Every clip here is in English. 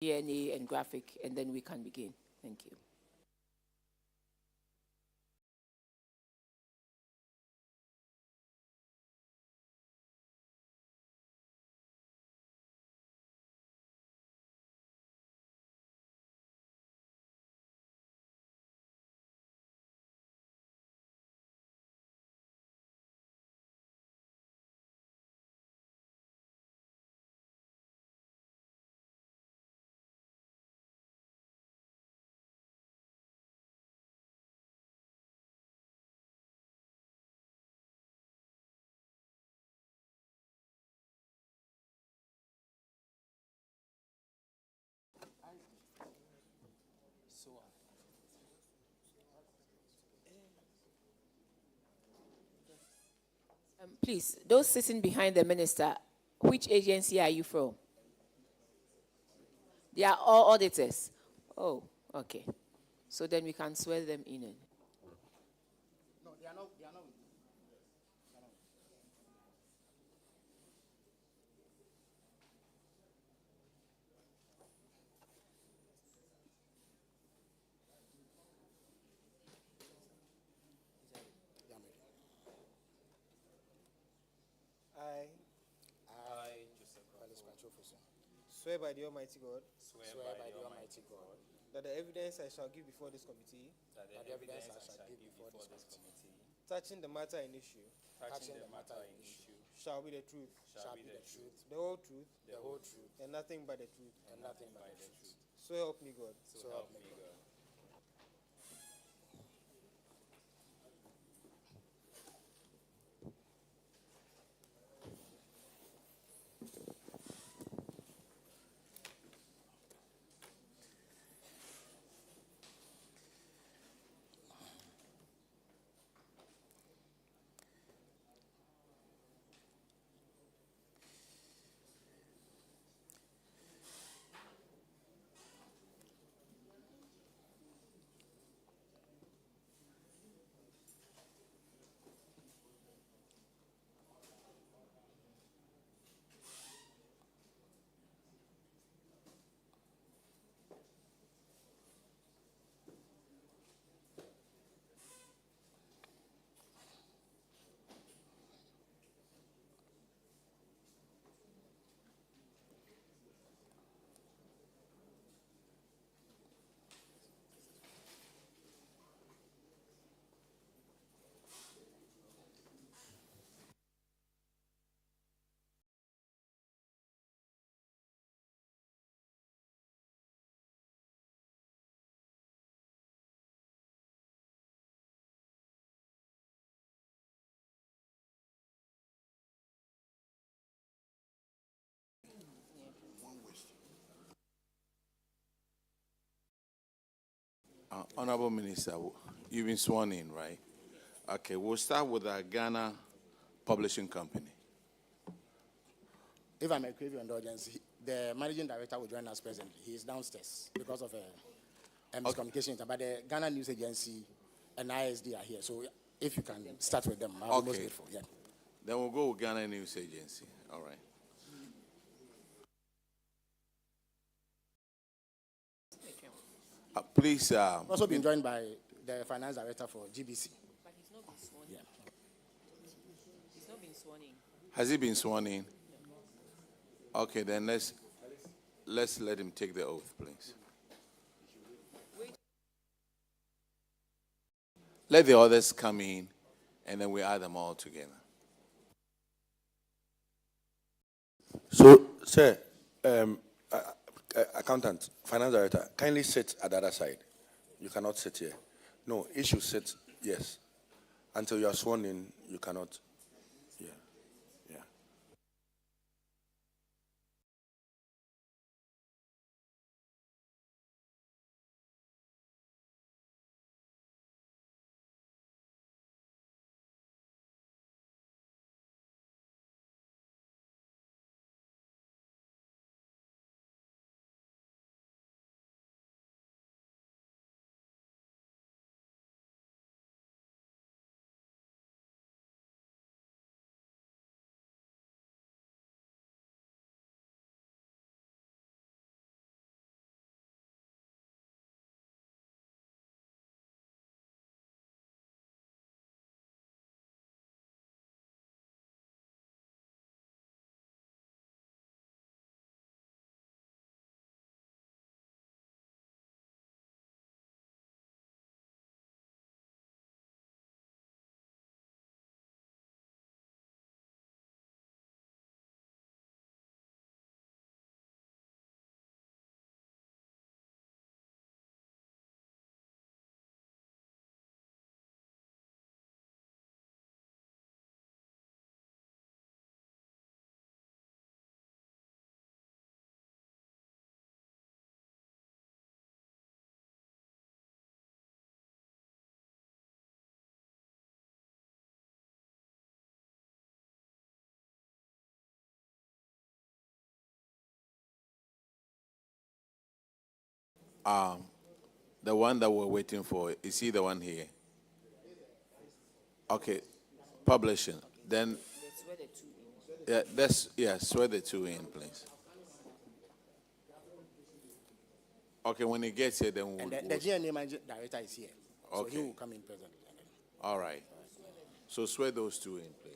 DNA and graphic, and then we can begin. Thank you. Please, those sitting behind the minister, which agency are you from? They are all auditors. Oh, okay. So then we can swear them in. No, they are not. I, Joseph Officer, Swear by the Almighty God swear by the Almighty God that the evidence I shall give before this committee that the evidence I shall give before this committee touching the matter in issue touching the matter in issue shall be the truth, shall be the truth, the whole truth, the whole truth, and nothing but the truth. and nothing but the truth. So help me God. So help me God. Honorable Minister, you've been sworn in, right? Okay, we'll start with the Ghana Publishing Company. If I may crave your indulgence, the managing director will join us presently. He is downstairs because of a miscommunication. But the Ghana News Agency and ISD are here. So if you can start with them, I'll be most grateful. Yeah. Then we'll go with Ghana News Agency. All right. Please. Also been joined by the finance director for GBC. But he's not been sworn in. Yeah. He's not been sworn in. Has he been sworn in? Okay, then let's let him take the oath, please. Let the others come in, and then we add them all together. So, sir, accountant, finance director, kindly sit at the other side. You cannot sit here. No, you should sit, yes. Until you are sworn in, you cannot. The one that we're waiting for, is he the one here? Okay, publishing. Then, swear the two in, please. Okay, when he gets here, then we'll. And the we'll- GNA managing director is here. So Okay. he will come in presently. All right. So swear those two in, please.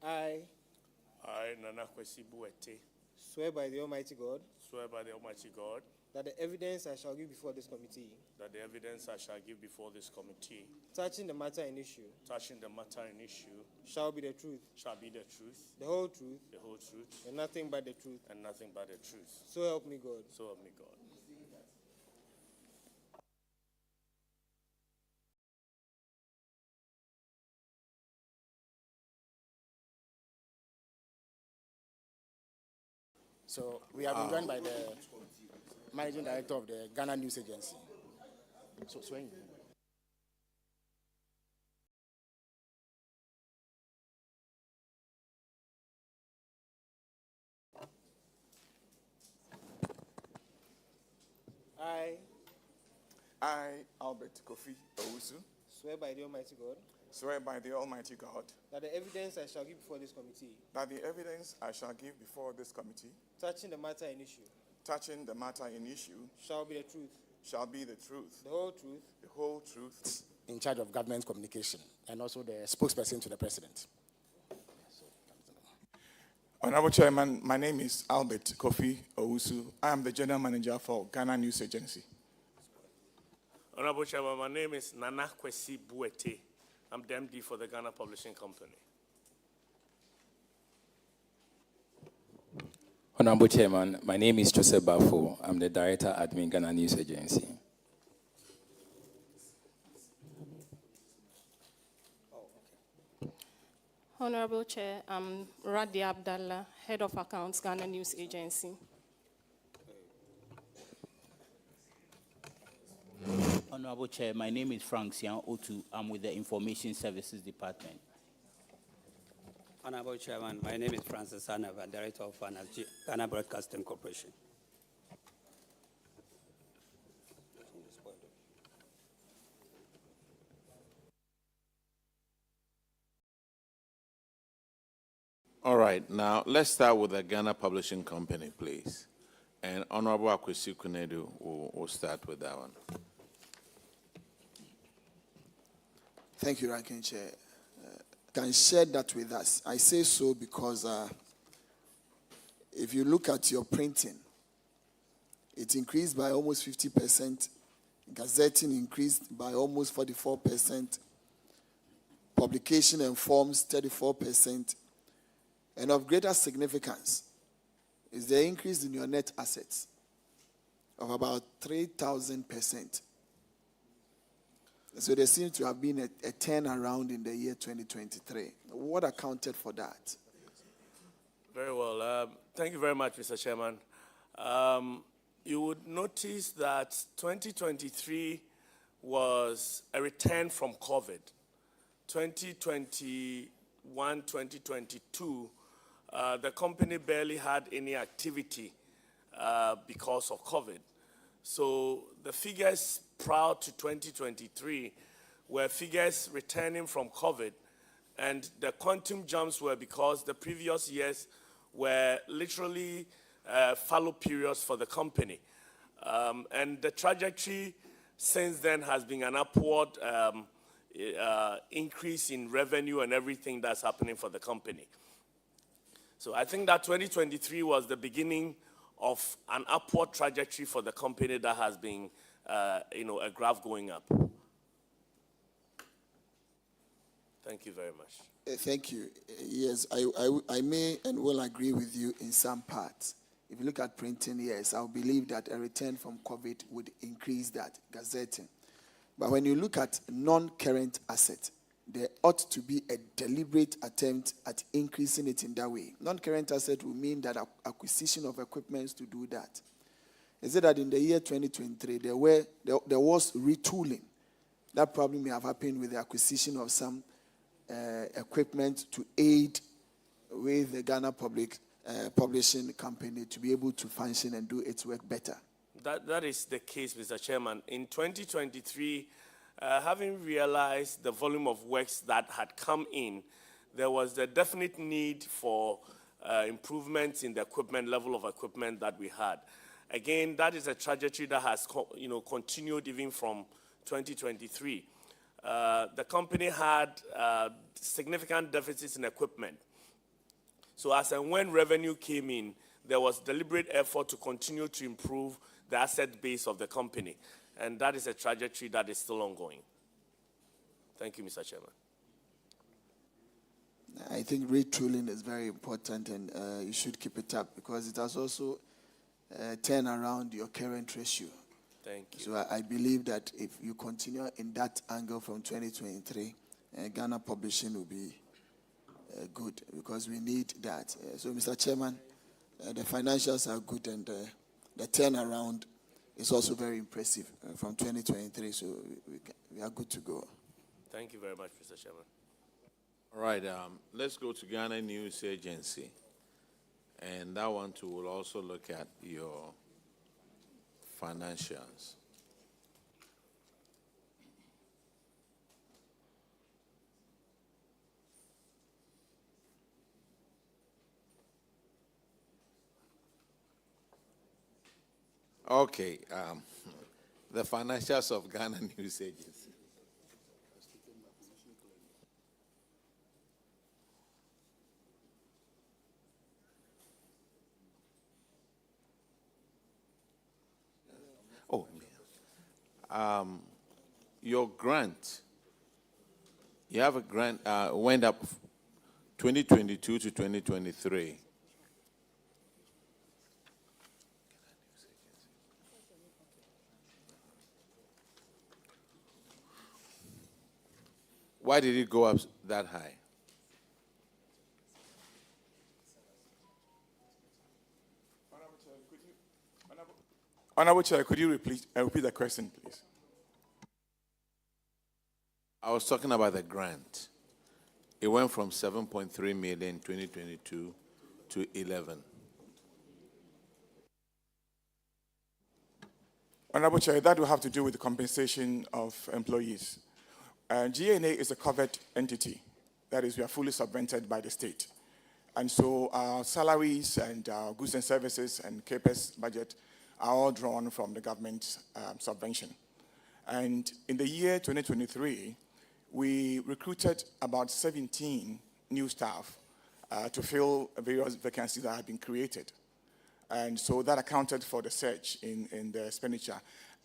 I I, Nana Kwesi Buete, swear by the Almighty God swear by the Almighty God that the evidence I shall give before this committee that the evidence I shall give before this committee touching the matter in issue touching the matter in issue shall be the truth, shall be the truth, the whole truth, the whole truth, and nothing but the truth. and nothing but the truth. So help me God. So help me God. So we have been joined by the managing director of the Ghana News Agency. So swearing. I, Albert Kofi Owusu, Swear by the Almighty God swear by the Almighty God that the evidence I shall give before this committee that the evidence I shall give before this committee touching the matter in issue touching the matter in issue shall be the truth, shall be the truth, the whole truth, the whole truth. In charge of government communication and also the spokesperson to the president. Honorable Chairman, my name is Albert Kofi Owusu. I am the General Manager for Ghana News Agency. Honorable Chairman, my name is Nana Kwesi Buete. I'm the MD for the Ghana Publishing Company. Honorable Chairman, my name is Joseph Bafo. I'm the Director Admin Ghana News Agency. Honorable Chair, I'm Radi Abdallah, Head of Accounts, Ghana News Agency. Honorable Chair, my name is Frank Sian Otu. I'm with the Information Services Department. Honorable Chairman, my name is Francis Anava, Director of Finance, Ghana Broadcasting Corporation. All right, now let's start with the Ghana Publishing Company, please. And Honorable Akwesi Kunedu will start with that one. Thank you, Ranking Chair. Can share that with us. I say so because if you look at your printing, it increased by almost 50%. Gazetting increased by almost 44%. Publication and forms, 34%. And of greater significance is the increase in your net assets of about 3,000%. So there seems to have been a turnaround in the year 2023. What accounted for that? Very well. Thank you very much, Mr. Chairman. You would notice that 2023 was a return from COVID. 2021, 2022, the company barely had any activity because of COVID. So the figures prior to 2023 were figures returning from COVID, and the quantum jumps were because the previous years were literally fallow periods for the company. And the trajectory since then has been an upward increase in revenue and everything that's happening for the company. So I think that 2023 was the beginning of an upward trajectory for the company that has been, a graph going up. Thank you very much. Thank you. Yes, I may and will agree with you in some parts. If you look at printing, yes, I believe that a return from COVID would increase that, gazetting. But when you look at non-current asset, there ought to be a deliberate attempt at increasing it in that way. Non-current asset will mean that acquisition of equipment to do that. Is it that in the year 2023, there was retooling? That probably may have happened with the acquisition of some equipment to aid with the Ghana Public Publishing Company to be able to function and do its work better. That is the case, Mr. Chairman. In 2023, having realized the volume of works that had come in, there was a definite need for improvements in the equipment, level of equipment that we had. Again, that is a trajectory that has continued even from 2023. The company had significant deficits in equipment. So as and when revenue came in, there was deliberate effort to continue to improve the asset base of the company. And that is a trajectory that is still ongoing. Thank you, Mr. Chairman. I think retooling is very important, and you should keep it up because it has also turned around your current ratio. Thank you. So I believe that if you continue in that angle from 2023, Ghana Publishing will be good because we need that. So, Mr. Chairman, the financials are good, and the turnaround is also very impressive from 2023. So we are good to go. Thank you very much, Mr. Chairman. All right, let's go to Ghana News Agency. And that one too will also look at your financials. Okay, the financials of Ghana News Agency. Oh, your grant, you have a grant, went up 2022 to 2023. Why did it go up that high? Honorable Chair, could you repeat the question, please? I was talking about the grant. It went from 7.3 million in 2022 to 11. Honorable Chair, that will have to do with the compensation of employees. GNA is a covered entity. That is, we are fully subvented by the state. And so our salaries and our goods and services and CAPEX budget are all drawn from the government subvention. And in the year 2023, we recruited about 17 new staff to fill various vacancies that had been created. And so that accounted for the surge in the expenditure.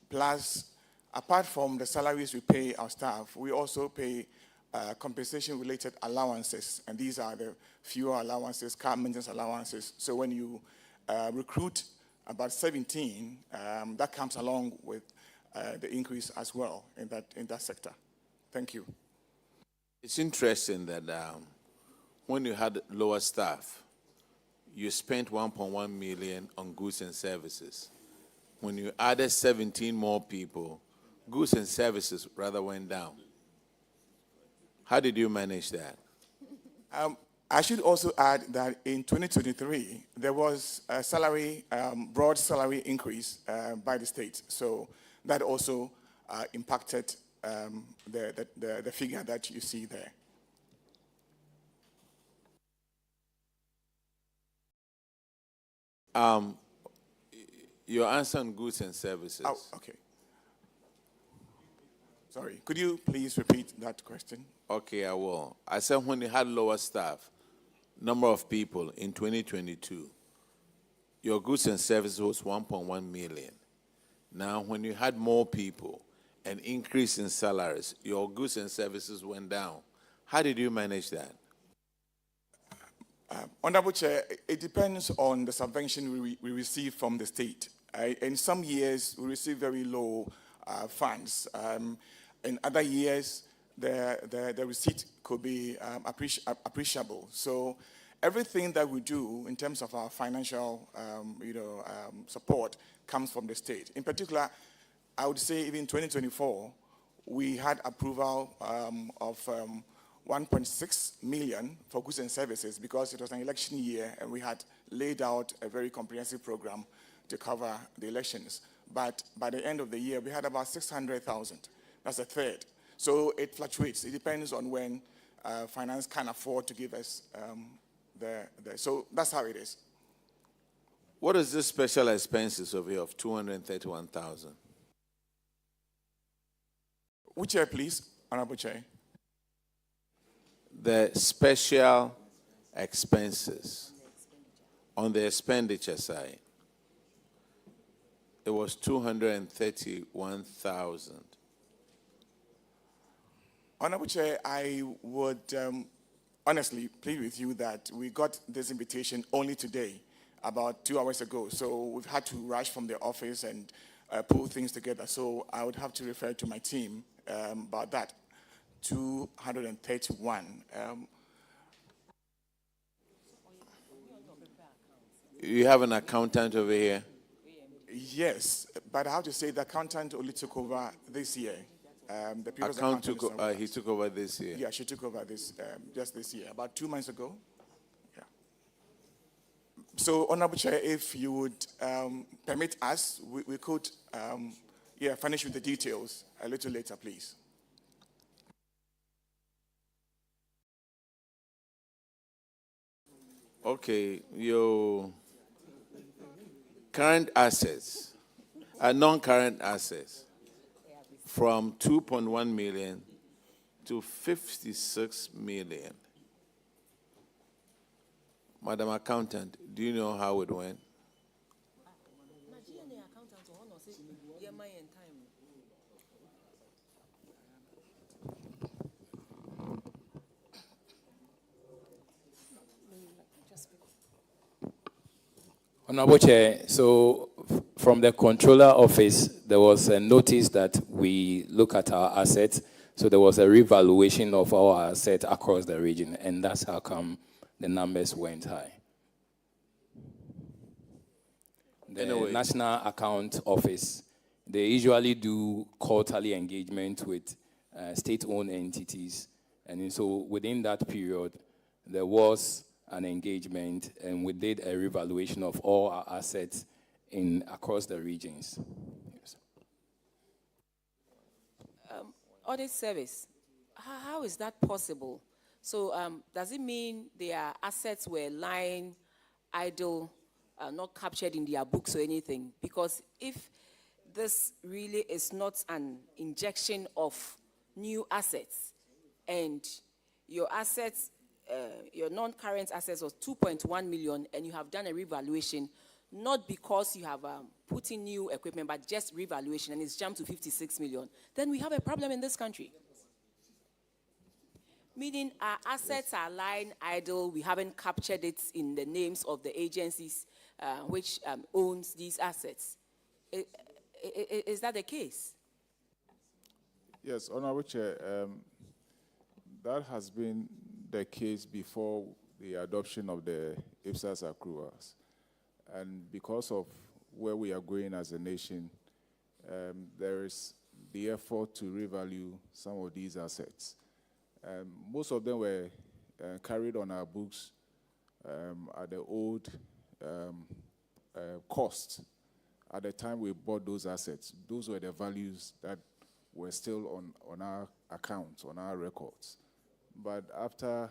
Plus, apart from the salaries we pay our staff, we also pay compensation-related allowances. And these are the fuel allowances, car maintenance allowances. So when you recruit about 17, that comes along with the increase as well in that sector. Thank you. It's interesting that when you had lower staff, you spent 1.1 million on goods and services. When you added 17 more people, goods and services rather went down. How did you manage that? I should also add that in 2023, there was a broad salary increase by the state. So that also impacted the figure that you see there. Your answer on goods and services. Oh, okay. Sorry, could you please repeat that question? Okay, I will. I said when you had lower staff, number of people in 2022, your goods and services was 1.1 million. Now, when you had more people, an increase in salaries, your goods and services went down. How did you manage that? Honorable Chair, it depends on the subvention we receive from the state. In some years, we receive very low funds. In other years, the receipt could be appreciable. So everything that we do in terms of our financial support comes from the state. In particular, I would say even 2024, we had approval of 1.6 million for goods and services because it was an election year and we had laid out a very comprehensive program to cover the elections. But by the end of the year, we had about 600,000. That's a third. So it fluctuates. It depends on when finance can afford to give us so that's how it is. What is this special expenses over here of 231,000? Which chair, please, Honorable Chair? The special expenses on the expenditure side, it was 231,000. Honorable Chair, I would honestly plead with you that we got this invitation only today, about 2 hours ago. So we've had to rush from the office and pull things together. So I would have to refer to my team about that. 231. You have an accountant over here? Yes, but I have to say the accountant only took over this year. The previous accountant he took over this year? Yeah, she took over this just this year, about 2 months ago. Yeah. So, Honorable Chair, if you would permit us, we could finish with the details a little later, please. Okay, your current assets, non-current assets, from 2.1 million to 56 million. Madam Accountant, do you know how it went? Honorable Chair, so from the Controller Office, there was a notice that we look at our assets. So there was a revaluation of our assets across the region, and that's how come the numbers went high. The National Account Office, they usually do quarterly engagement with state-owned entities. And so within that period, there was an engagement, and we did a revaluation of all our assets across the regions. Yes. Audit service, how is that possible? So does it mean their assets were lying idle, not captured in their books or anything? Because if this really is not an injection of new assets, and your assets, your non-current assets was 2.1 million, and you have done a revaluation, not because you have put in new equipment, but just revaluation, and it's jumped to 56 million, then we have a problem in this country. Meaning our assets are lying idle, we haven't captured it in the names of the agencies which owns these assets. Is that the case? Yes, Honorable Chair, that has been the case before the adoption of the IPSAS accruals. And because of where we are going as a nation, there is the effort to revalue some of these assets. Most of them were carried on our books at the old cost. At the time we bought those assets, those were the values that were still on our accounts, on our records. But after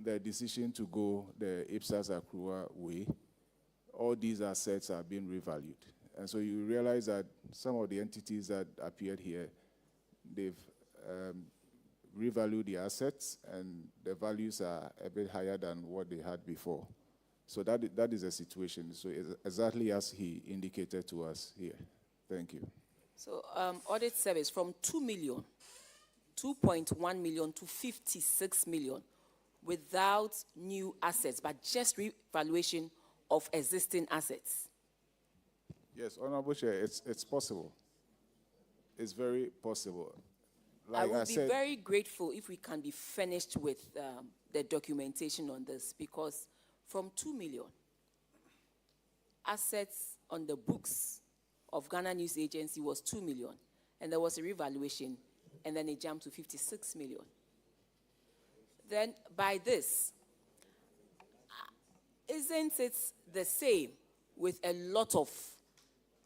the decision to go the IPSAS accrual way, all these assets are being revalued. And so you realize that some of the entities that appeared here, they've revalued the assets, and the values are a bit higher than what they had before. So that is the situation. So it's exactly as he indicated to us here. Thank you. So audit service from 2.1 million to 56 million without new assets, but just revaluation of existing assets. Yes, Honorable Chair, it's possible. It's very possible. I like would I be said, very grateful if we can be finished with the documentation on this, because from 2 million assets on the books of Ghana News Agency was 2 million, and there was a revaluation, and then it jumped to 56 million. Then by this, isn't it the same with a lot of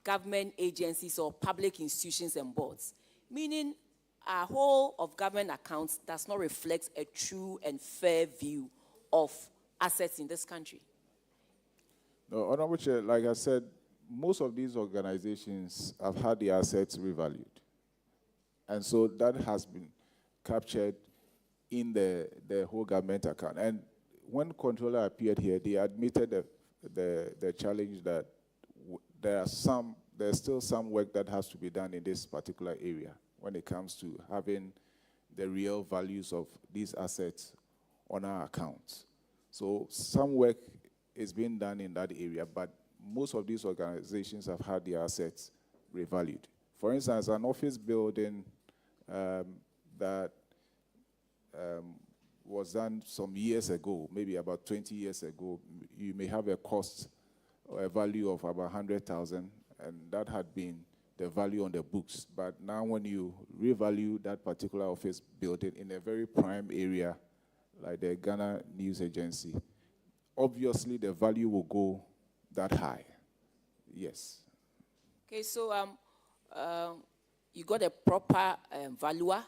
government agencies or public institutions and boards? Meaning, our whole of government accounts does not reflect a true and fair view of assets in this country. no, Honorable Chair, like I said, most of these organizations have had their assets revalued. And so that has been captured in the whole government account. And when Controller appeared here, they admitted the challenge that there's still some work that has to be done in this particular area when it comes to having the real values of these assets on our accounts. So some work is being done in that area, but most of these organizations have had their assets revalued. For instance, an office building that was done some years ago, maybe about 20 years ago, you may have a cost or a value of about 100,000, and that had been the value on the books. But now when you revalue that particular office building in a very prime area, like the Ghana News Agency, obviously the value will go that high. Yes. Okay, so you got a proper valuer,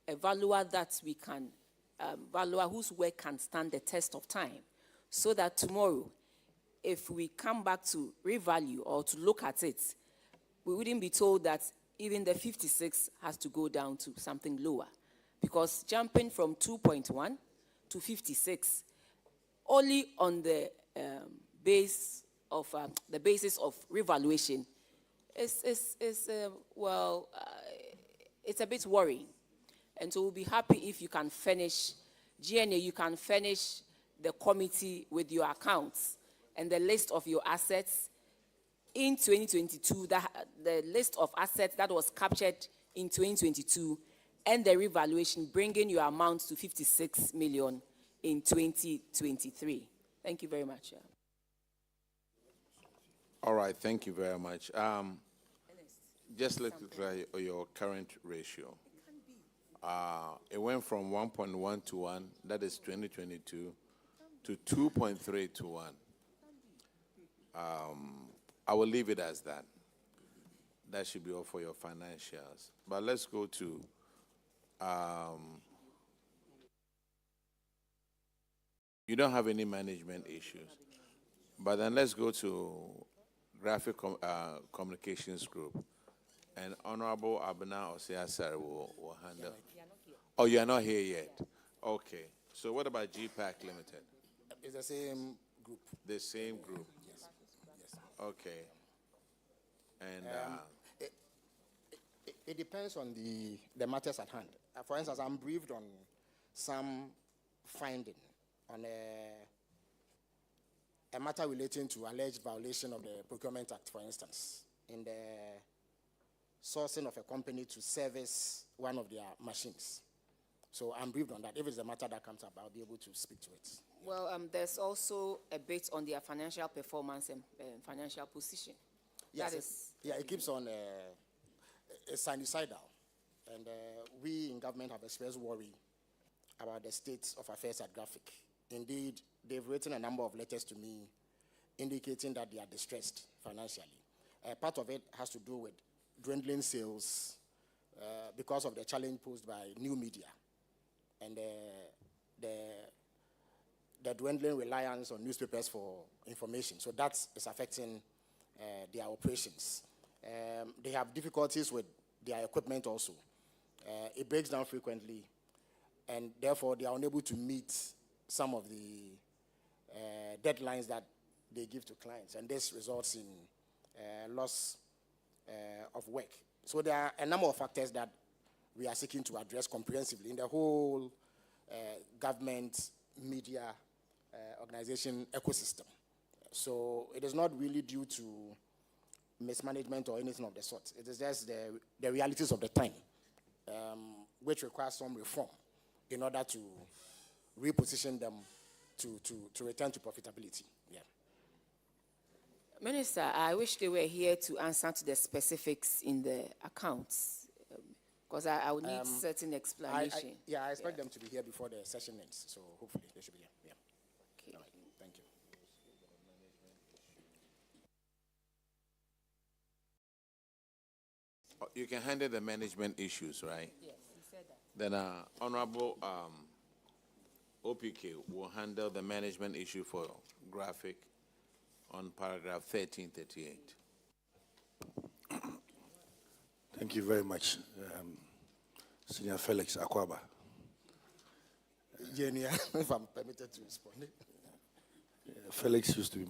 a valuer that we can, valuer whose work can stand the test of time, so that tomorrow, if we come back to revalue or to look at it, we wouldn't be told that even the 56 has to go down to something lower. Because jumping from 2.1 to 56, only on the basis of revaluation, it's a bit worrying. And so we'll be happy if you can furnish, GNA, you can furnish the committee with your accounts and the list of your assets in 2022, the list of assets that was captured in 2022, and the revaluation, bringing your amount to 56 million in 2023. Thank you very much. All right, thank you very much. Just let's look at your current ratio. It went from 1.1 to 1, that is 2022, to 2.3 to 1. I will leave it as that. That should be all for your financials. But let's go to you don't have any management issues. But then let's go to Graphic Communications Group. And Honorable Abena Osiasari will handle. Oh, you are not here yet. Okay. So what about GPAC Limited? It's the same group. The same group. Yes. Yes. Okay. And it depends on the matters at hand. For instance, I'm briefed on some finding on a matter relating to alleged violation of the Procurement Act, for instance, in the sourcing of a company to service one of their machines. So I'm briefed on that. If it's a matter that comes up, I'll be able to speak to it. Well, there's also a bit on their financial performance and financial position. Yes, it keeps on sinusoidal. And we in government have expressed worry about the state of affairs at Graphic. Indeed, they've written a number of letters to me indicating that they are distressed financially. Part of it has to do with dwindling sales because of the challenge posed by new media and the dwindling reliance on newspapers for information. So that is affecting their operations. They have difficulties with their equipment also. It breaks down frequently, and therefore they are unable to meet some of the deadlines that they give to clients, and this results in loss of work. So there are a number of factors that we are seeking to address comprehensively in the whole government, media, organization ecosystem. So it is not really due to mismanagement or anything of the sort. It is just the realities of the time which requires some reform in order to reposition them to return to profitability. Yeah. Minister, I wish they were here to answer to the specifics in the accounts, because I would need certain explanation. I expect them to be here before the session ends, so hopefully they should be here. Yeah. Okay. All right. Thank you. You can handle the management issues, right? Yes, he said that. Then Honorable OPK will handle the management issue for graphic on paragraph 1338. Thank you very much, Senior Felix Akwaba. Jenny, if I'm permitted to respond. Felix used to be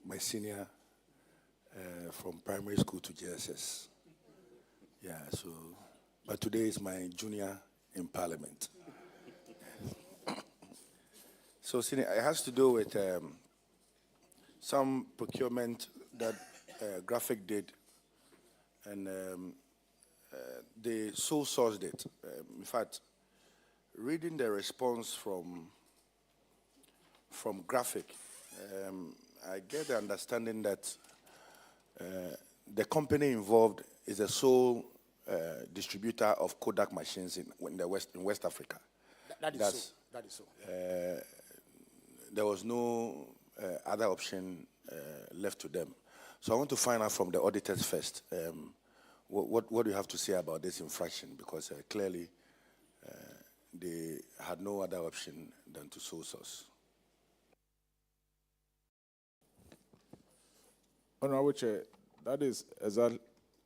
my senior from primary school to JSS. Yeah, so, but today is my junior in Parliament. So, senior, it has to do with some procurement that Graphic did, and they sole sourced it. In fact, reading the response from Graphic, I get the understanding that the company involved is a sole distributor of Kodak machines in West Africa. That is so. There was no other option left to them. So I want to find out from the auditors first, what do you have to say about this infraction? Because clearly they had no other option than to sole source. Honorable Chair, that is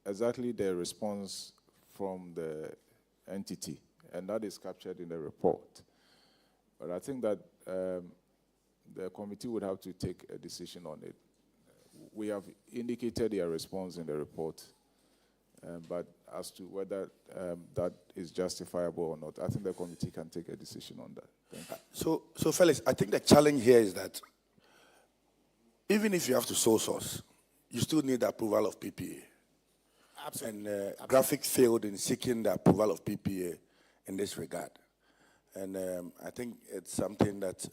exactly the response from the entity, and that is captured in the report. But I think that the committee would have to take a decision on it. We have indicated their response in the report, but as to whether that is justifiable or not, I think the committee can take a decision on that. Thank you. So Felix, I think the challenge here is that even if you have to sole source, you still need the approval of PPA. Absolutely. And Graphic failed in seeking the approval of PPA in this regard. And I think it's something that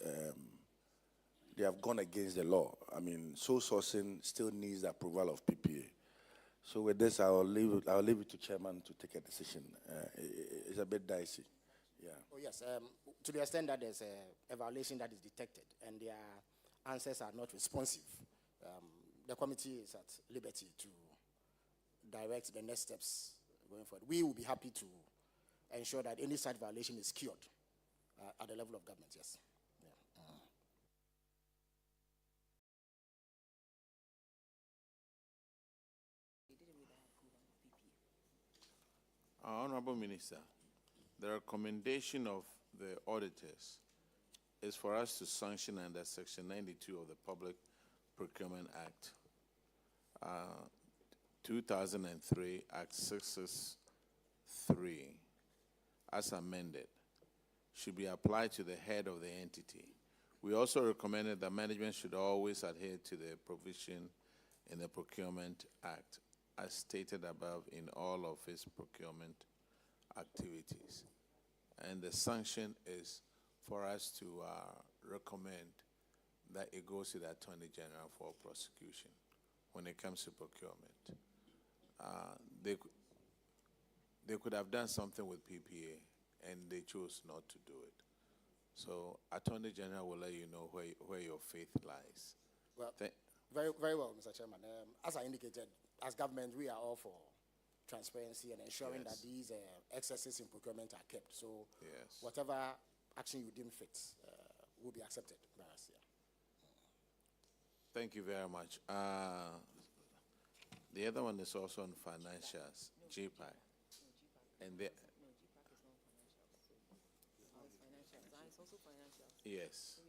they have gone against the law. I mean, sole sourcing still needs the approval of PPA. So with this, I'll leave it to chairman to take a decision. It's a bit dicey. Yeah. Oh yes. To the extent that there's a violation that is detected and their answers are not responsive, the committee is at liberty to direct the next steps going forward. We will be happy to ensure that any such violation is cured at the level of government. Yes. Honorable Minister, the recommendation of the auditors is for us to sanction under Section 92 of the Public Procurement Act, 2003, Act 663, as amended, should be applied to the head of the entity. We also recommended that management should always adhere to the provision in the Procurement Act, as stated above, in all of its procurement activities. And the sanction is for us to recommend that it goes to the Attorney General for prosecution when it comes to procurement. They could have done something with PPA, and they chose not to do it. So Attorney General will let you know where your faith lies. Well, very, very well, Mr. Chairman. As I indicated, as government, we are all for transparency and ensuring that these excesses in procurement are kept. So whatever action you deem fit will be accepted by us. Yeah. Thank you very much. The other one is also on financials, GPAC. And the, yes.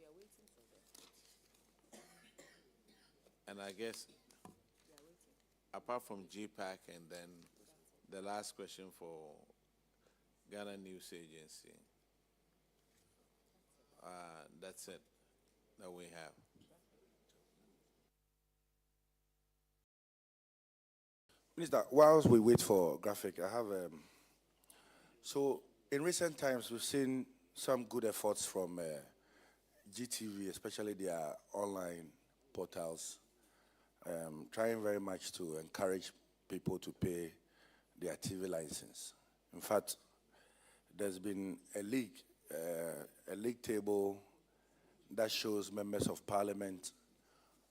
And I guess, apart from GPAC, and then the last question for Ghana News Agency, that's it that we have. Minister, whilst we wait for Graphic, I have So in recent times, we've seen some good efforts from GTV, especially their online portals, trying very much to encourage people to pay their TV license. In fact, there's been a league table that shows members of parliament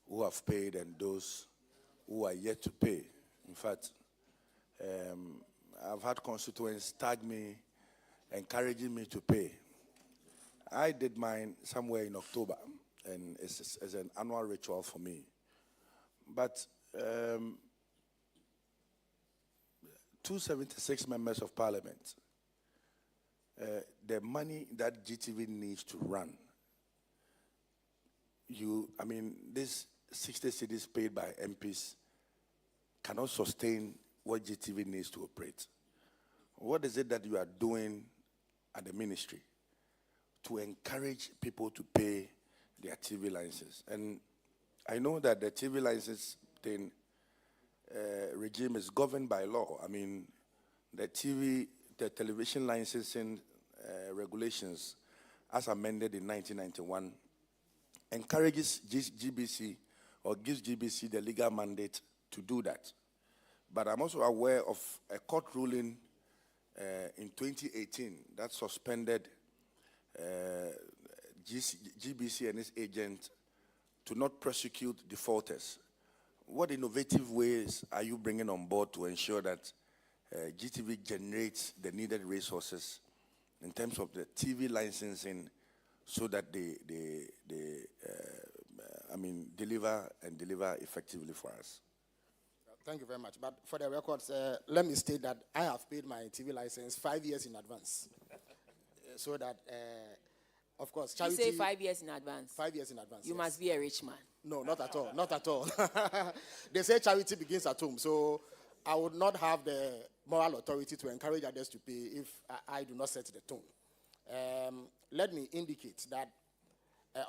who have paid and those who are yet to pay. In fact, I've had constituents tag me, encouraging me to pay. I did mine somewhere in October, and it's an annual ritual for me. But 276 members of parliament, the money that GTV needs to run, this 60 cities paid by MPs cannot sustain what GTV needs to operate. What is it that you are doing at the ministry to encourage people to pay their TV licenses? And I know that the TV license thing regime is governed by law. I mean, the television licensing regulations, as amended in 1991, encourages GBC or gives GBC the legal mandate to do that. But I'm also aware of a court ruling in 2018 that suspended GBC and its agent to not prosecute defaulters. What innovative ways are you bringing on board to ensure that GTV generates the needed resources in terms of the TV licensing so that they deliver effectively for us? Thank you very much. But for the records, let me state that I have paid my TV license 5 years in advance. So that, of course, You charity... say 5 years in advance. 5 years in advance, You yes. must be a rich man. No, not at all. Not at all. They say charity begins at home. So I would not have the moral authority to encourage others to pay if I do not set the tone. Let me indicate that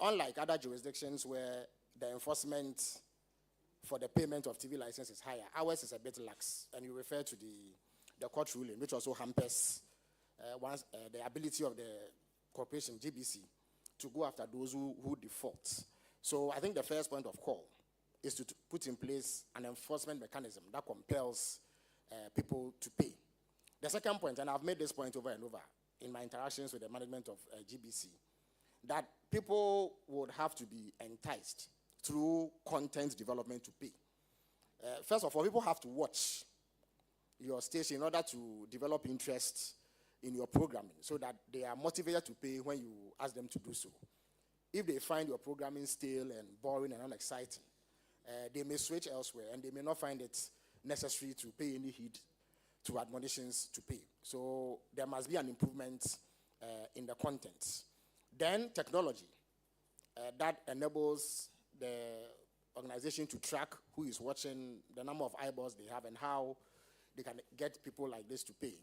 unlike other jurisdictions where the enforcement for the payment of TV license is higher, ours is a bit lax. And you refer to the court ruling, which also hampers the ability of the corporation, GBC, to go after those who default. So I think the first point of call is to put in place an enforcement mechanism that compels people to pay. The second point, and I've made this point over and over in my interactions with the management of GBC, that people would have to be enticed through content development to pay. First of all, people have to watch your station in order to develop interest in your programming so that they are motivated to pay when you ask them to do so. If they find your programming stale and boring and unexciting, they may switch elsewhere and they may not find it necessary to pay any heed to admonitions to pay. So there must be an improvement in the content. Then technology that enables the organization to track who is watching, the number of eyeballs they have, and how they can get people like this to pay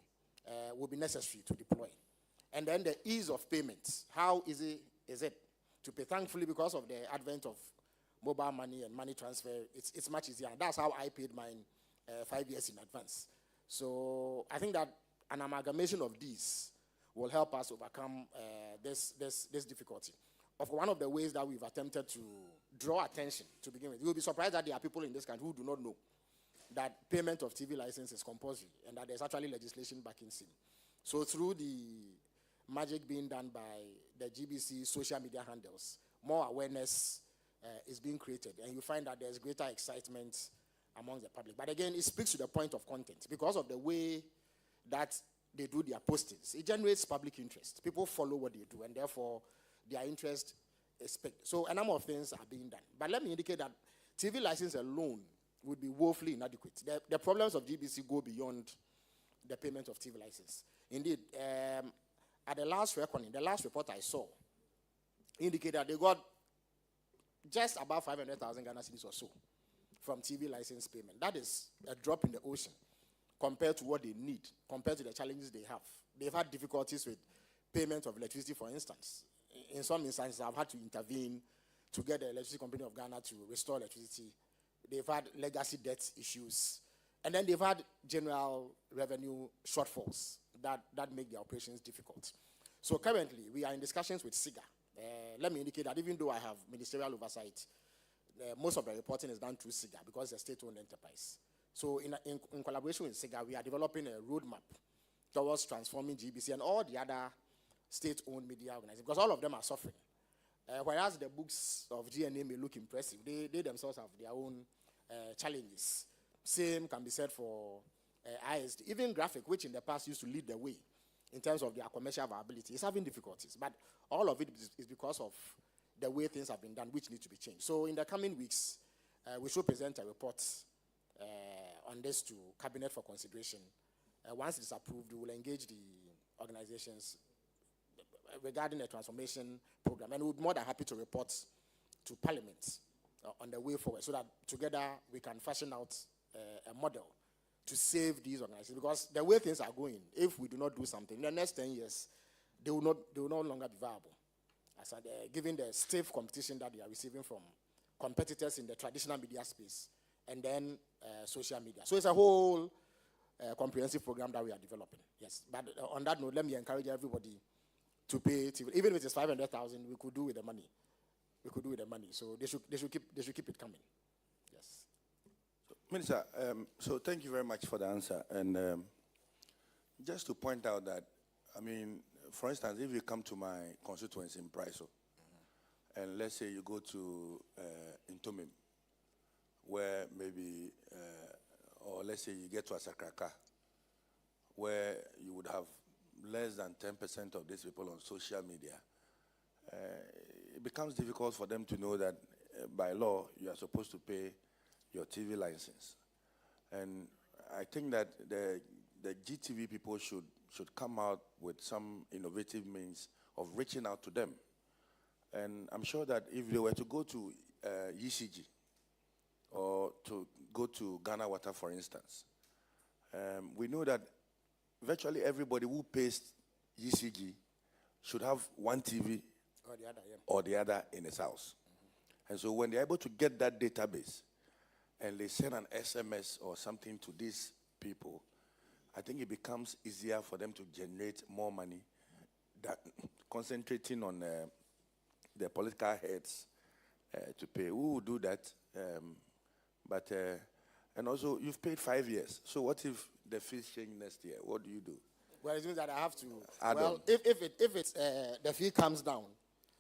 will be necessary to deploy. And then the ease of payment. How easy is it to pay? Thankfully, because of the advent of mobile money and money transfer, it's much easier. And that's how I paid mine 5 years in advance. So I think that an amalgamation of these will help us overcome this difficulty. One of the ways that we've attempted to draw attention to begin with, you'll be surprised that there are people in this country who do not know that payment of TV license is compulsory and that there's actually legislation backing sin. So through the magic being done by the GBC social media handles, more awareness is being created, and you find that there's greater excitement among the public. But again, it speaks to the point of content. Because of the way that they do their postings, it generates public interest. People follow what they do, and therefore their interest is picked. So a number of things are being done. But let me indicate that TV license alone would be woefully inadequate. The problems of GBC go beyond the payment of TV license. Indeed, at the last reckoning, the last report I saw indicated that they got just about 500,000 Ghana cedis or so from TV license payment. That is a drop in the ocean compared to what they need, compared to the challenges they have. They've had difficulties with payment of electricity, for instance. In some instances, I've had to intervene to get the Electricity Company of Ghana to restore electricity. They've had legacy debt issues. And then they've had general revenue shortfalls that make the operations difficult. So currently, we are in discussions with SIGA. Let me indicate that even though I have ministerial oversight, most of the reporting is done through SIGA because it's a state-owned enterprise. So in collaboration with SIGA, we are developing a roadmap towards transforming GBC and all the other state-owned media organizations, because all of them are suffering. Whereas the books of GNA may look impressive, they themselves have their own challenges. Same can be said for ISD. Even Graphic, which in the past used to lead the way in terms of their commercial viability, is having difficulties. But all of it is because of the way things have been done, which need to be changed. So in the coming weeks, we should present a report on this to Cabinet for consideration. Once it is approved, we will engage the organizations regarding the transformation program, and we'll be more than happy to report to Parliament on the way forward, so that together we can fashion out a model to save these organizations. Because the way things are going, if we do not do something, in the next 10 years, they will no longer be viable. As given the stiff competition that they are receiving from competitors in the traditional media space, and then social media. So it's a whole comprehensive program that we are developing. Yes, but on that note, let me encourage everybody to pay TV. Even if it is 500,000, we could do with the money. We could do with the money. So they should keep it coming. Yes. So, Minister, so thank you very much for the answer. And just to point out that, I mean, for instance, if you come to my constituency in Pryso, and let's say you go to Intomim, where maybe, or let's say you get to Asakraka, where you would have less than 10% of these people on social media, it becomes difficult for them to know that by law you are supposed to pay your TV license. And I think that the GTV people should come out with some innovative means of reaching out to them. And I'm sure that if they were to go to ECG or to go to Ghana Water, for instance, we know that virtually everybody who pays ECG should have one TV or the other in his house. And so when they're able to get that database and they send an SMS or something to these people, I think it becomes easier for them to generate more money than concentrating on the political heads to pay. We will do that. And also, you've paid 5 years. So what if the fees change next year? What do you do? Well, it means that I have to. Add on. If the fee comes down,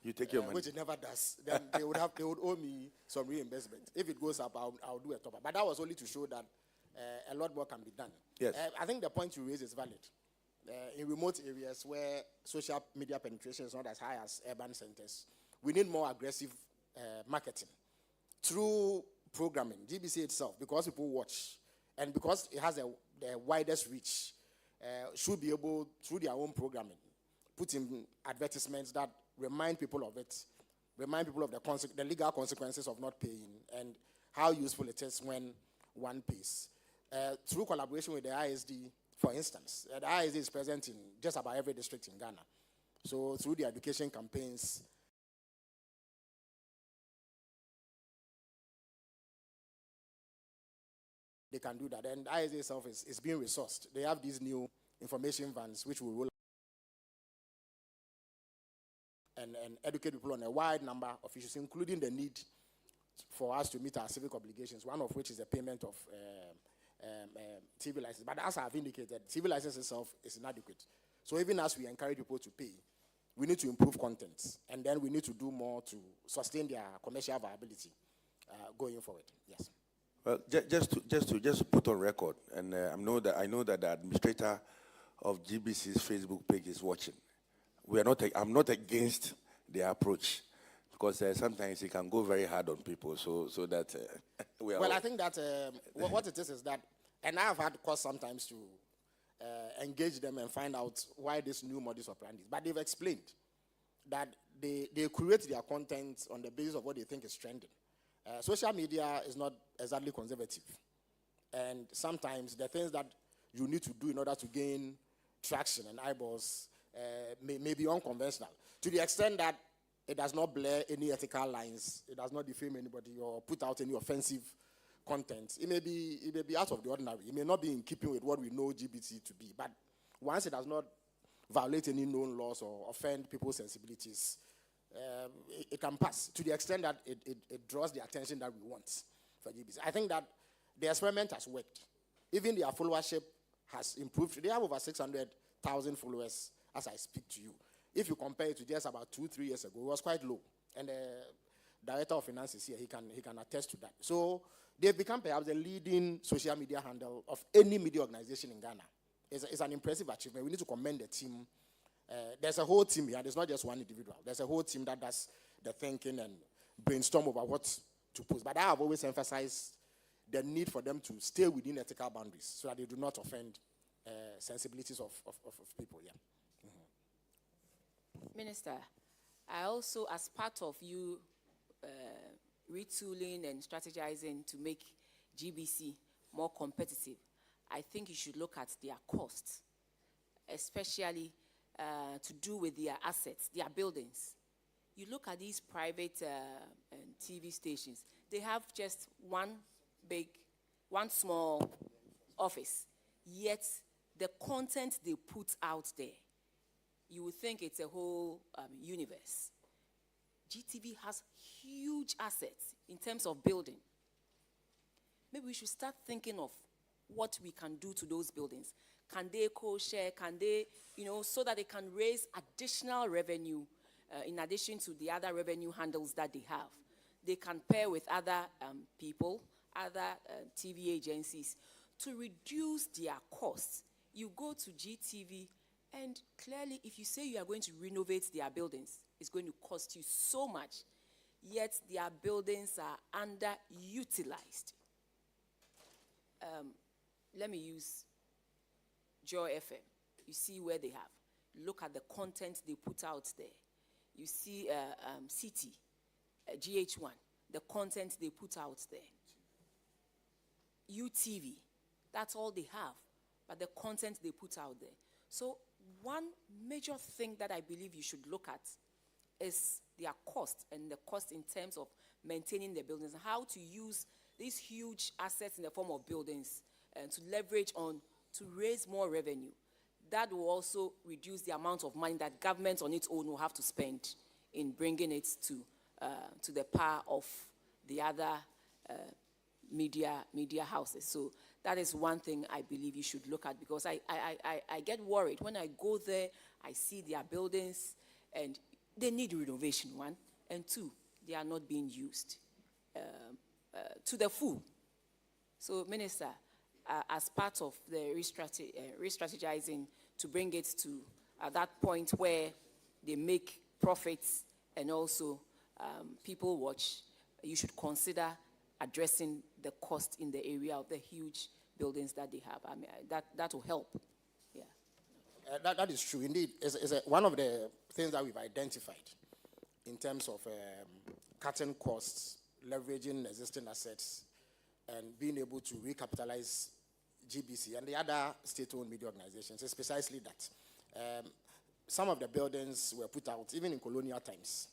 you take your money, which it never does, then they would owe me some reimbursement. If it goes up, I'll do a top up. But that was only to show that a lot more can be done. Yes. I think the point you raise is valid. In remote areas where social media penetration is not as high as urban centers, we need more aggressive marketing through programming. GBC itself, because people watch and because it has the widest reach, should be able, through their own programming, put in advertisements that remind people of it, remind people of the legal consequences of not paying and how useful it is when one pays. Through collaboration with the ISD, for instance, the ISD is present in just about every district in Ghana. So through the education campaigns, they can do that. And ISD itself is being resourced. They have these new information vans which will roll out and educate people on a wide number of issues, including the need for us to meet our civic obligations, one of which is the payment of TV license. But as I've indicated, TV license itself is inadequate. So even as we encourage people to pay, we need to improve content, and then we need to do more to sustain their commercial viability going forward. Yes. Well, just to put on record, and I know that the administrator of GBC's Facebook page is watching. I'm not against the approach, because sometimes it can go very hard on people. So that we are. Well, I think that what it is that, and I have had cause sometimes to engage them and find out why this new modus operandi. But they've explained that they create their content on the basis of what they think is trending. Social media is not exactly conservative. And sometimes the things that you need to do in order to gain traction and eyeballs may be unconventional. To the extent that it does not blur any ethical lines, it does not defame anybody or put out any offensive content. It may be out of the ordinary. It may not be in keeping with what we know GBC to be. But once it does not violate any known laws or offend people's sensibilities, it can pass to the extent that it draws the attention that we want for GBC. I think that the experiment has worked. Even their followership has improved. They have over 600,000 followers as I speak to you. If you compare it to just about 2-3 years ago, it was quite low. And the director of finance is here, he can attest to that. So they've become perhaps the leading social media handle of any media organization in Ghana. It's an impressive achievement. We need to commend the team. There's a whole team here. There's not just one individual. There's a whole team that does the thinking and brainstorm over what to post. But I have always emphasized the need for them to stay within ethical boundaries so that they do not offend sensibilities of people. Yeah. Minister, I also, as part of you retooling and strategizing to make GBC more competitive, I think you should look at their costs, especially to do with their assets, their buildings. You look at these private TV stations, they have just one small office, yet the content they put out there, you would think it's a whole universe. GTV has huge assets in terms of building. Maybe we should start thinking of what we can do to those buildings. Can they co-share? Can they, so that they can raise additional revenue in addition to the other revenue handles that they have. They can pair with other people, other TV agencies to reduce their costs. You go to GTV and clearly if you say you are going to renovate their buildings, it's going to cost you so much, yet their buildings are underutilized. Let me use Joy FM. You see where they have. Look at the content they put out there. You see CT, GH1, the content they put out there. UTV, that's all they have, but the content they put out there. So one major thing that I believe you should look at is their cost and the cost in terms of maintaining their buildings, and how to use these huge assets in the form of buildings and to leverage on to raise more revenue. That will also reduce the amount of money that government on its own will have to spend in bringing it to the par of the other media houses. So that is one thing I believe you should look at, because I get worried when I go there. I see their buildings and they need renovation, one, and two, they are not being used to the full. So, Minister, as part of the re-strategizing to bring it to that point where they make profits and also people watch, you should consider addressing the cost in the area of the huge buildings that they have. I mean, that will help. Yeah. That is true. Indeed, it's one of the things that we've identified in terms of cutting costs, leveraging existing assets, and being able to recapitalize GBC and the other state-owned media organizations. It's precisely that. Some of the buildings were put out even in colonial times.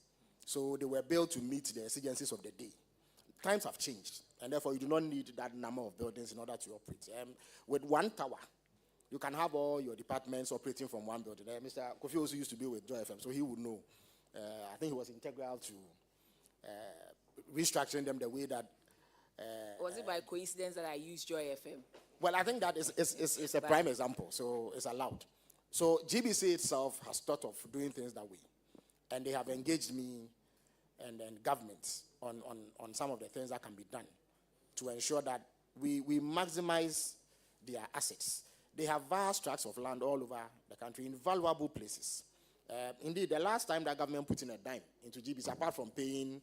So they were built to meet the exigencies of the day. Times have changed, and therefore you do not need that number of buildings in order to operate. With one tower, you can have all your departments operating from one building. Mr. Kofi also used to be with Joy FM, so he would know. I think he was integral to restructuring them the way that... Was it by coincidence that I used Joy FM? Well, I think that is a prime example, so it's allowed. So GBC itself has thought of doing things that way, and they have engaged me and governments on some of the things that can be done to ensure that we maximize their assets. They have vast tracts of land all over the country in valuable places. Indeed, the last time that government put in a dime into GBC, apart from paying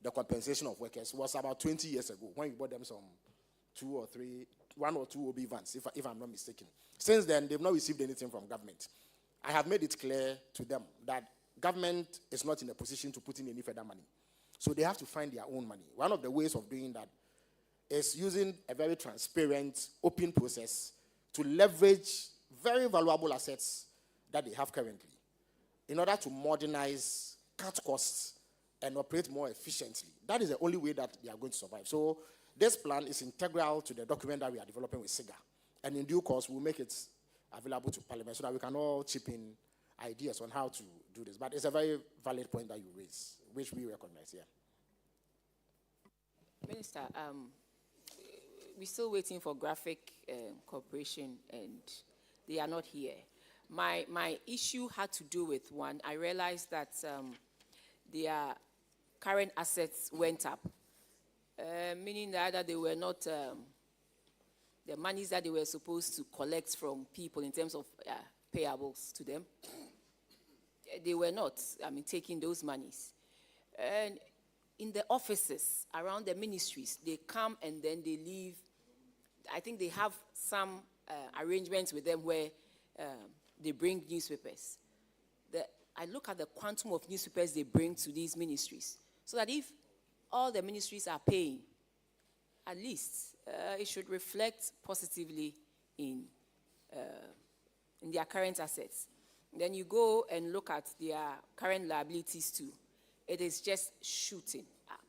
the compensation of workers, was about 20 years ago when we bought them some 1 or 2 OB vans, if I'm not mistaken. Since then, they've not received anything from government. I have made it clear to them that government is not in a position to put in any further money. So they have to find their own money. One of the ways of doing that is using a very transparent, open process to leverage very valuable assets that they have currently in order to modernize, cut costs, and operate more efficiently. That is the only way that they are going to survive. So this plan is integral to the document that we are developing with SIGA. And in due course, we'll make it available to Parliament so that we can all chip in ideas on how to do this. But it's a very valid point that you raise, which we recognize here. Minister, we're still waiting for Graphic Corporation, and they are not here. My issue had to do with, one, I realized that their current assets went up, meaning that either they were not, the monies that they were supposed to collect from people in terms of payables to them, they were not, taking those monies. And in the offices around the ministries, they come and then they leave. I think they have some arrangements with them where they bring newspapers. I look at the quantum of newspapers they bring to these ministries, so that if all the ministries are paying, at least it should reflect positively in their current assets. Then you go and look at their current liabilities too. It is just shooting up.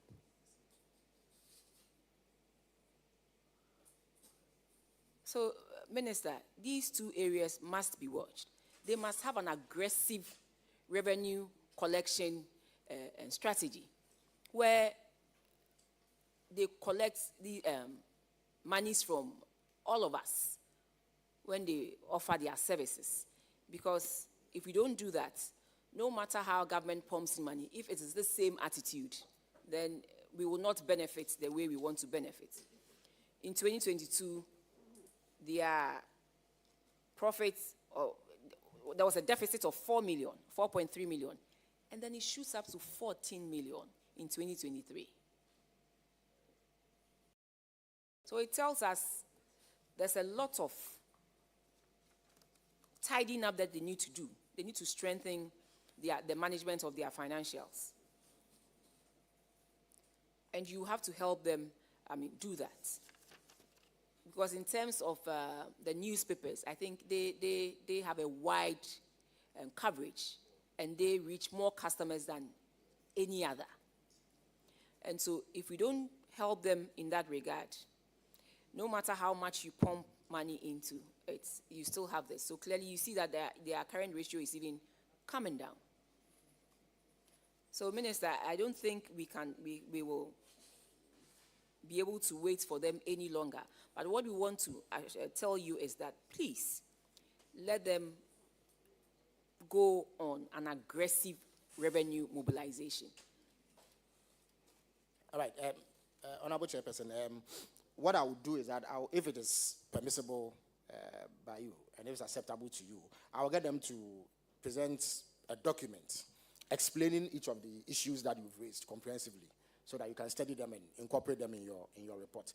So, Minister, these two areas must be watched. They must have an aggressive revenue collection and strategy where they collect the monies from all of us when they offer their services. Because if we don't do that, no matter how government pumps in money, if it is the same attitude, then we will not benefit the way we want to benefit. In 2022, their profits, there was a deficit of 4.3 million, and then it shoots up to 14 million in 2023. So it tells us there's a lot of tidying up that they need to do. They need to strengthen the management of their financials. And you have to help them, do that. Because in terms of the newspapers, I think they have a wide coverage, and they reach more customers than any other. And so if we don't help them in that regard, no matter how much you pump money into it, you still have this. So clearly you see that their current ratio is even coming down. So, Minister, I don't think we will be able to wait for them any longer. But what we want to tell you is that, please, let them go on an aggressive revenue mobilization. All right, Honorable Chairperson, what I would do is that if it is permissible by you and if it's acceptable to you, I will get them to present a document explaining each of the issues that you've raised comprehensively, so that you can study them and incorporate them in your report.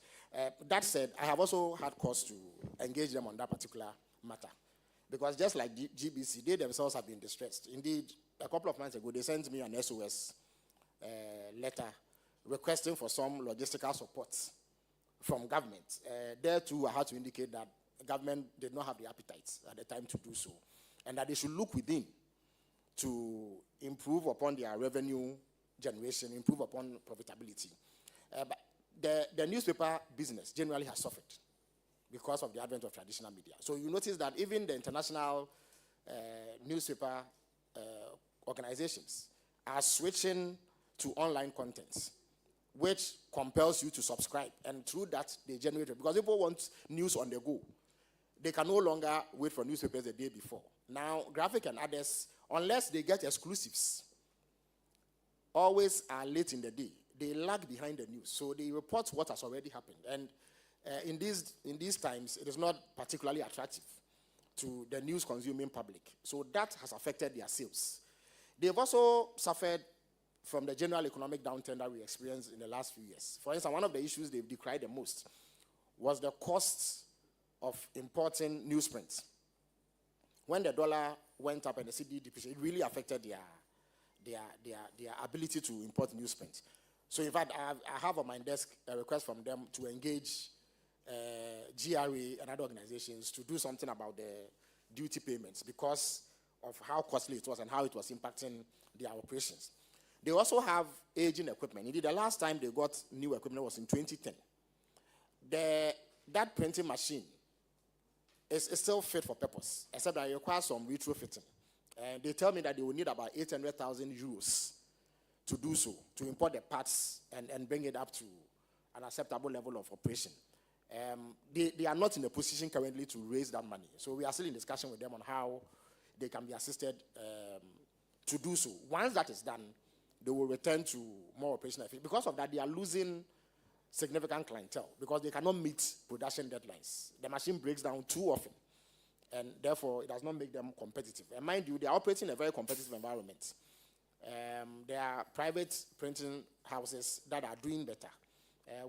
That said, I have also had cause to engage them on that particular matter, because just like GBC, they themselves have been distressed. Indeed, a couple of months ago, they sent me an SOS letter requesting for some logistical support from government. There too, I had to indicate that the government did not have the appetite at the time to do so, and that they should look within to improve upon their revenue generation, improve upon profitability. But the newspaper business generally has suffered because of the advent of traditional media. So you notice that even the international newspaper organizations are switching to online content, which compels you to subscribe. And through that, they generate it. Because people want news on the go. They can no longer wait for newspapers the day before. Now, Graphic and others, unless they get exclusives, always are late in the day. They lag behind the news. So they report what has already happened. And in these times, it is not particularly attractive to the news-consuming public. So that has affected their sales. They've also suffered from the general economic downturn that we experienced in the last few years. For instance, one of the issues they've decried the most was the cost of importing newsprint. When the dollar went up and the cedi depreciated, it really affected their ability to import newsprint. So in fact, I have on my desk a request from them to engage GRA and other organizations to do something about the duty payments because of how costly it was and how it was impacting their operations. They also have aging equipment. Indeed, the last time they got new equipment was in 2010. That printing machine it's still fit for purpose, except that it requires some retrofitting. And they tell me that they will need about 800,000 euros to do so, to import the parts and bring it up to an acceptable level of operation. They are not in a position currently to raise that money. So we are still in discussion with them on how they can be assisted to do so. Once that is done, they will return to more operational efficiency. Because of that, they are losing significant clientele because they cannot meet production deadlines. The machine breaks down too often, and therefore it does not make them competitive. And mind you, they are operating in a very competitive environment. There are private printing houses that are doing better,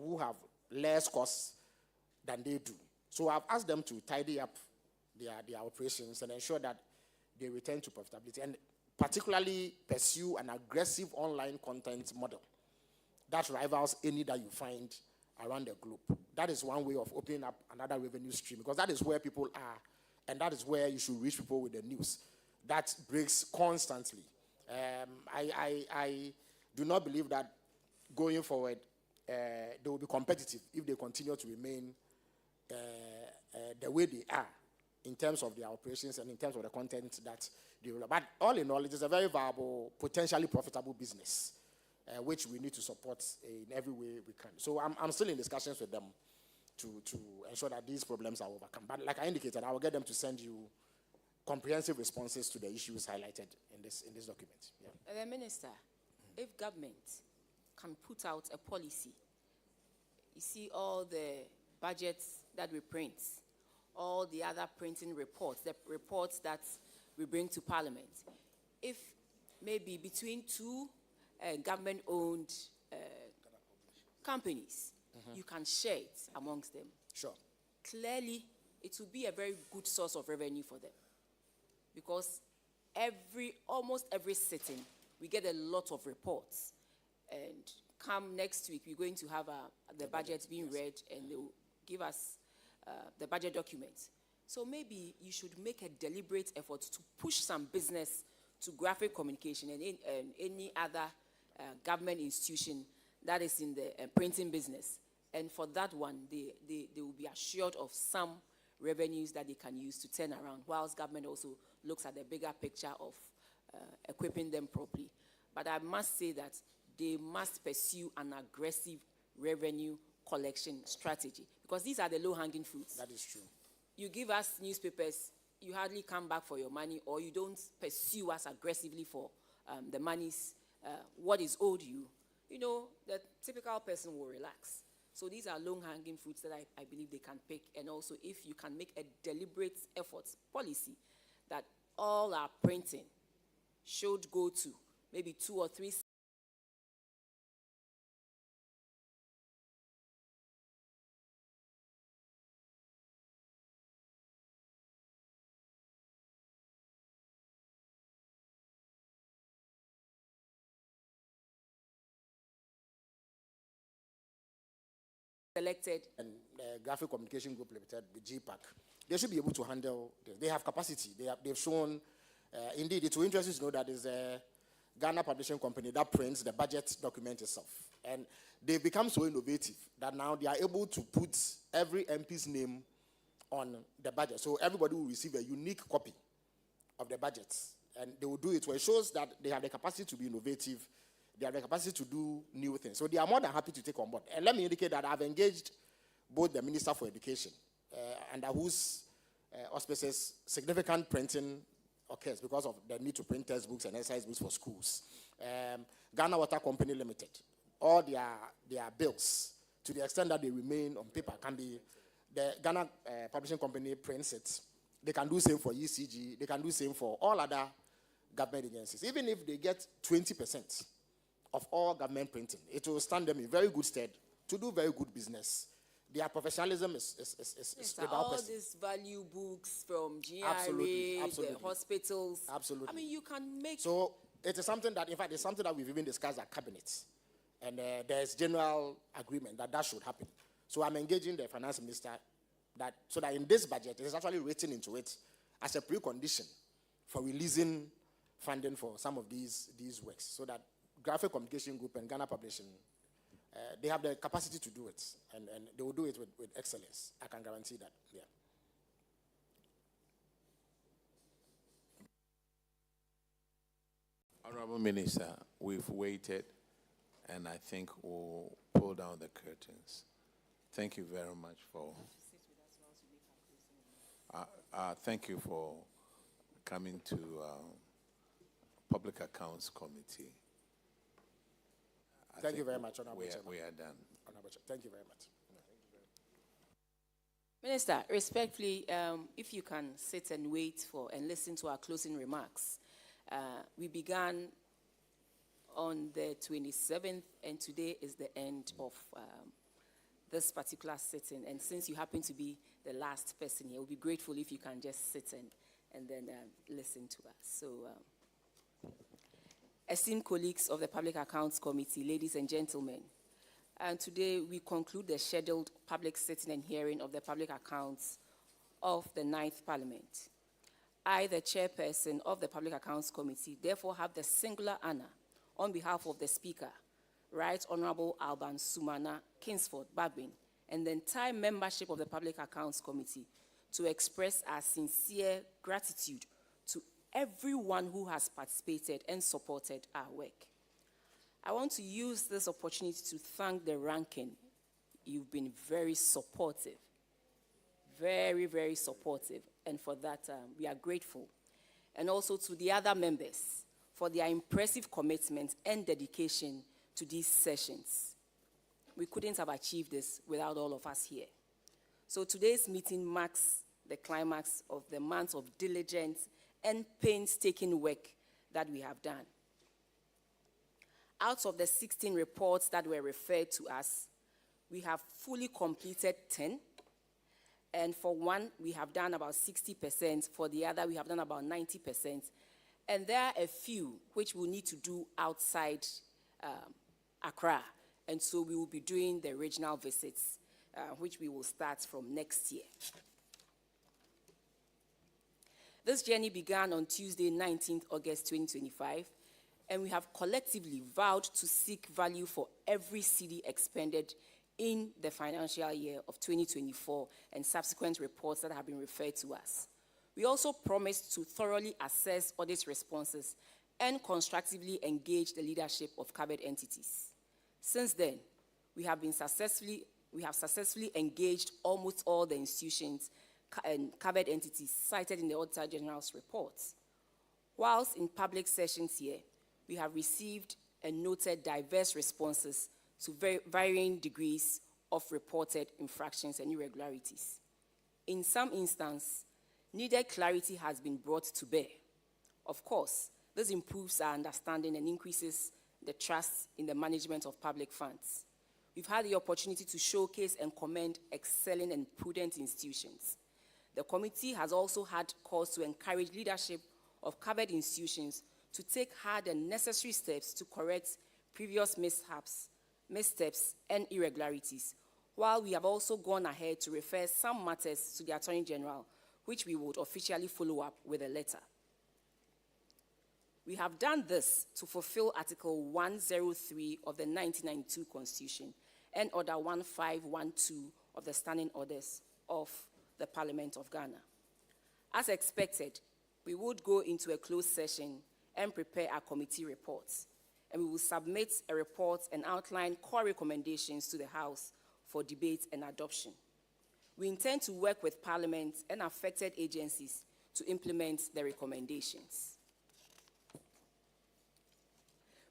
who have less costs than they do. So I've asked them to tidy up their operations and ensure that they return to profitability, and particularly pursue an aggressive online content model that rivals any that you find around the globe. That is one way of opening up another revenue stream, because that is where people are, and that is where you should reach people with the news. That breaks constantly. I do not believe that going forward they will be competitive if they continue to remain the way they are in terms of their operations and in terms of the content that they will. But all in all, it is a very viable, potentially profitable business, which we need to support in every way we can. So I'm still in discussions with them to ensure that these problems are overcome. But like I indicated, I will get them to send you comprehensive responses to the issues highlighted in this document. Yeah. The Minister, if government can put out a policy, you see all the budgets that we print, all the other printing reports, the reports that we bring to Parliament, if maybe between two government-owned companies, you can share it amongst them. Sure. Clearly, it will be a very good source of revenue for them, because almost every sitting, we get a lot of reports, and come next week, we're going to have the budget being read, and they will give us the budget documents. So maybe you should make a deliberate effort to push some business to graphic communication and any other government institution that is in the printing business. And for that one, they will be assured of some revenues that they can use to turn around, whilst government also looks at the bigger picture of equipping them properly. But I must say that they must pursue an aggressive revenue collection strategy, because these are the low-hanging fruits. That is true. You give us newspapers, you hardly come back for your money, or you don't pursue us aggressively for the monies, what is owed you. You know, the typical person will relax. So these are low-hanging fruits that I believe they can pick. And also, if you can make a deliberate effort policy that all our printing should go to maybe 2 or 3 selected. And the Graphic Communication Group Limited, the GPAC, they should be able to handle this. They have capacity. They've shown, indeed, it will interest you to know that there's a Ghana Publishing Company that prints the budget document itself. And they've become so innovative that now they are able to put every MP's name on the budget. So everybody will receive a unique copy of the budget. And they will do it. So it shows that they have the capacity to be innovative. They have the capacity to do new things. So they are more than happy to take on board. And let me indicate that I've engaged both the Minister for Education, under whose auspices significant printing occurs because of the need to print textbooks and exercise books for schools. Ghana Water Company Limited, all their bills, to the extent that they remain on paper, can be, the Ghana Publishing Company prints it. They can do the same for ECG. They can do the same for all other government agencies. Even if they get 20% of all government printing, it will stand them in very good stead to do very good business. Their professionalism is without all question. these value books from GRA, Absolutely. the hospitals. Absolutely. I mean, you can make... So it is something that, in fact, it's something that we've even discussed at cabinet. And there's general agreement that should happen. So I'm engaging the finance minister so that in this budget, it is actually written into it as a precondition for releasing funding for some of these works, so that Graphic Communication Group and Ghana Publishing, they have the capacity to do it, and they will do it with excellence. I can guarantee that. Yeah. Honorable Minister, we've waited, and I think we'll pull down the curtains. Thank you very much for. Thank you for coming to Public Accounts Committee. Thank you very much, Honorable Chairman. We are done. Honorable Chair, thank you very much. Minister, respectfully, if you can sit and wait for and listen to our closing remarks. We began on the 27th, and today is the end of this particular sitting. And since you happen to be the last person here, we'll be grateful if you can just sit and then listen to us. So, esteemed colleagues of the Public Accounts Committee, ladies and gentlemen, and today we conclude the scheduled public sitting and hearing of the Public Accounts of the 9th Parliament. I, the chairperson of the Public Accounts Committee, therefore have the singular honor on behalf of the Speaker, Right Honorable Alban Sumana Kingsford Bagbin, and the entire membership of the Public Accounts Committee to express our sincere gratitude to everyone who has participated and supported our work. I want to use this opportunity to thank the ranking. You've been very supportive, very, very supportive, and for that we are grateful. And also to the other members for their impressive commitment and dedication to these sessions. We couldn't have achieved this without all of us here. So today's meeting marks the climax of the months of diligent and painstaking work that we have done. Out of the 16 reports that were referred to us, we have fully completed 10. And for one, we have done about 60%. For the other, we have done about 90%. And there are a few which we'll need to do outside Accra. And so we will be doing the regional visits, which we will start from next year. This journey began on Tuesday, 19th August 2025, and we have collectively vowed to seek value for every cedi expended in the financial year of 2024 and subsequent reports that have been referred to us. We also promised to thoroughly assess audit responses and constructively engage the leadership of covered entities. Since then, we have successfully engaged almost all the institutions and covered entities cited in the Auditor General's reports. Whilst in public sessions here, we have received and noted diverse responses to varying degrees of reported infractions and irregularities. In some instances, needed clarity has been brought to bear. Of course, this improves our understanding and increases the trust in the management of public funds. We've had the opportunity to showcase and commend excelling and prudent institutions. The committee has also had cause to encourage leadership of covered institutions to take hard and necessary steps to correct previous missteps, and irregularities, while we have also gone ahead to refer some matters to the Attorney General, which we would officially follow up with a letter. We have done this to fulfill Article 103 of the 1992 Constitution and Order 1512 of the Standing Orders of the Parliament of Ghana. As expected, we would go into a closed session and prepare our committee reports, and we will submit a report and outline core recommendations to the House for debate and adoption. We intend to work with Parliament and affected agencies to implement the recommendations.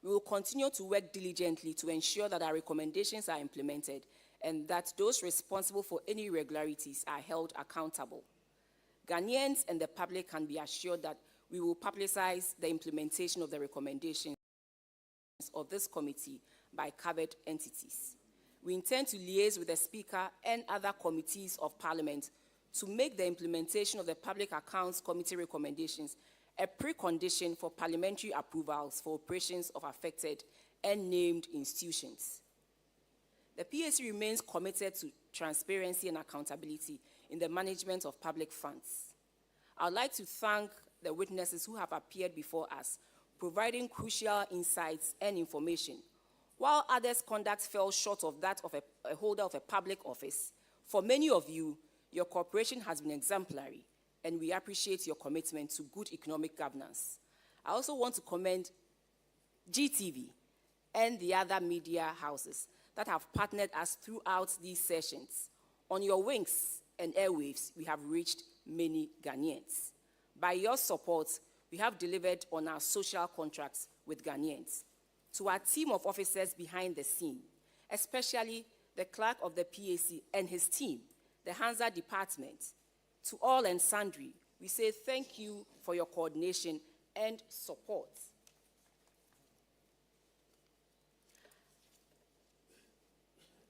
We will continue to work diligently to ensure that our recommendations are implemented and that those responsible for any irregularities are held accountable. Ghanaians and the public can be assured that we will publicize the implementation of the recommendations of this committee by covered entities. We intend to liaise with the Speaker and other committees of Parliament to make the implementation of the Public Accounts Committee recommendations a precondition for parliamentary approvals for operations of affected and named institutions. The PAC remains committed to transparency and accountability in the management of public funds. I would like to thank the witnesses who have appeared before us, providing crucial insights and information. While others' conduct fell short of that of a holder of a public office, for many of you, your cooperation has been exemplary, and we appreciate your commitment to good economic governance. I also want to commend GTV, and the other media houses that have partnered us throughout these sessions. On your wings and airwaves, we have reached many Ghanaians. By your support, we have delivered on our social contracts with Ghanaians. To our team of officers behind the scene, especially the clerk of the PAC and his team, the Hansa department, to all and sundry, we say thank you for your coordination and support.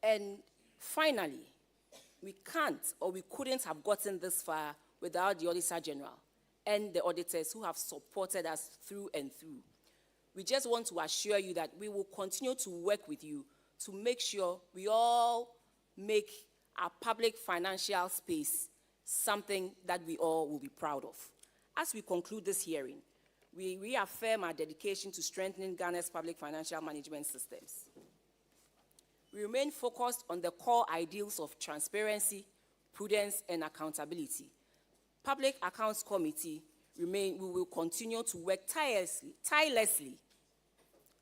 And finally, we can't or we couldn't have gotten this far without the Auditor General and the auditors who have supported us through and through. We just want to assure you that we will continue to work with you to make sure we all make our public financial space something that we all will be proud of. As we conclude this hearing, we reaffirm our dedication to strengthening Ghana's public financial management systems. We remain focused on the core ideals of transparency, prudence, and accountability. Public Accounts Committee we will continue to work tirelessly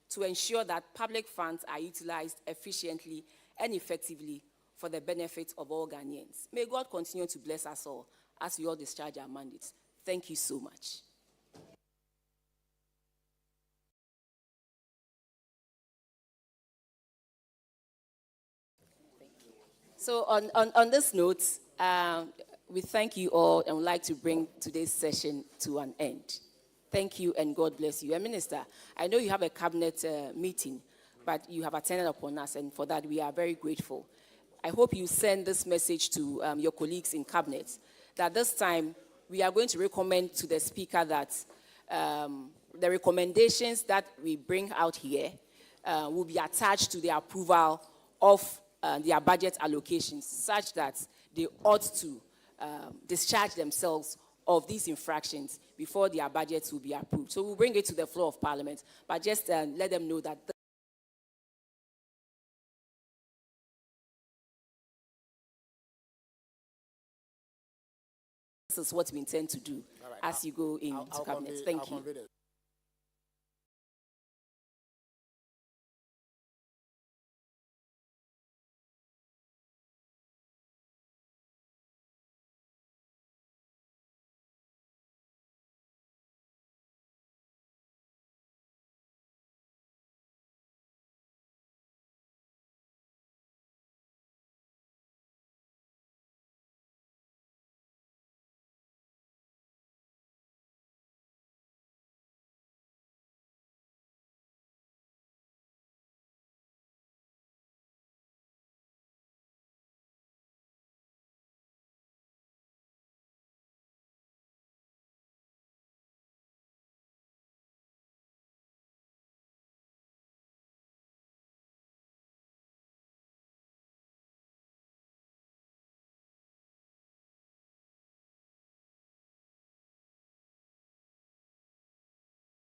to ensure that public funds are utilized efficiently and effectively for the benefit of all Ghanaians. May God continue to bless us all as we all discharge our mandates. Thank you so much. So on this note, we thank you all and would like to bring today's session to an end. Thank you and God bless you. And Minister, I know you have a cabinet meeting, but you have attended upon us, and for that we are very grateful. I hope you send this message to your colleagues in cabinet that this time we are going to recommend to the Speaker that the recommendations that we bring out here will be attached to the approval of their budget allocations, such that they ought to discharge themselves of these infractions before their budgets will be approved. So we'll bring it to the floor of Parliament, but just let them know that this is what we intend to do as you go into cabinet. Thank you.